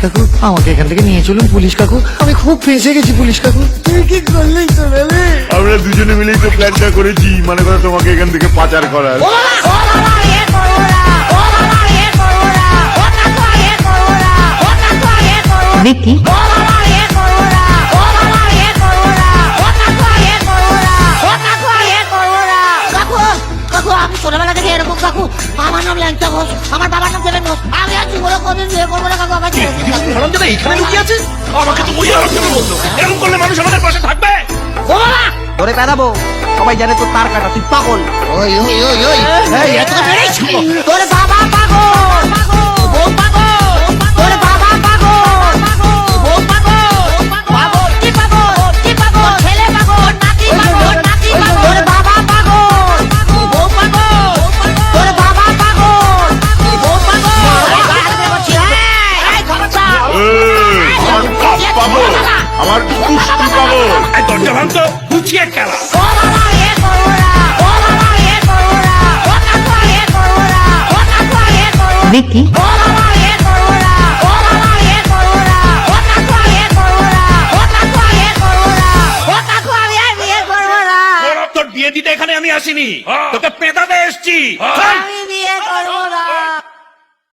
কাকু আমাকে এখান থেকে নিয়ে চলুন পুলিশ কাকু, আমি খুব ফেঁসে গেছি পুলিশ কাকু। তুই কি করলি সোনালি? আমরা দুজনে মিলেই তো প্ল্যানটা করেছি, মানে করে তোমাকে এখান থেকে পাচার করার। দেখি আমি ছোটবেলা থেকে এরকম কাকু, আমার নাম ল্যাংচা ঘোষ, আমার বাবার নাম দেবেন ঘোষ, আমি আর জীবনে কোনদিন বিয়ে করবো না কাকু, আমার ছেড়ে দিন কাকু। হারামজাদা এখানে লুকিয়ে আছে, আমাকে তো ওই হারামজাদা বললো। এরকম করলে মানুষ আমাদের পাশে থাকবে? ও বাবা, তোরে পেদাবো, সবাই জানে তোর তার কাটা, তুই পাগল। ওই ওই ওই ওই এই এত বেড়েই ছিল। তোর বাবা পাগল, বউ পাগল, তোর বাবা পাগল, বউ পাগল, পাগল কি পাগল, কি পাগল, ছেলে পাগল, নাতি পাগল, নাতি পাগল, তোর বাবা পাগল, বউ পাগল, তোর বাবা পাগল, বউ পাগল। এই গায়ে বলছি, এই খবরটা আমার বাপ পাগল, আমার পুষ্টি পাগল। এই দরজা ভাঙতো, গুছিয়ে খেলা। ও বাবা এ করোনা, ও বাবা এ করোনা, ও কাকু এ করোনা, ও কাকু এ করোনা, দেখি ও বাবা এ করোনা, ও বাবা এ করোনা, ও কাকু এ করোনা, ও কাকু এ করোনা, ও কাকু আমি আর বিয়ে করবো না, তোর বিয়ে দিতে এখানে আমি আসিনি, তোকে পেটাতে এসছি। আমি বিয়ে করবো না।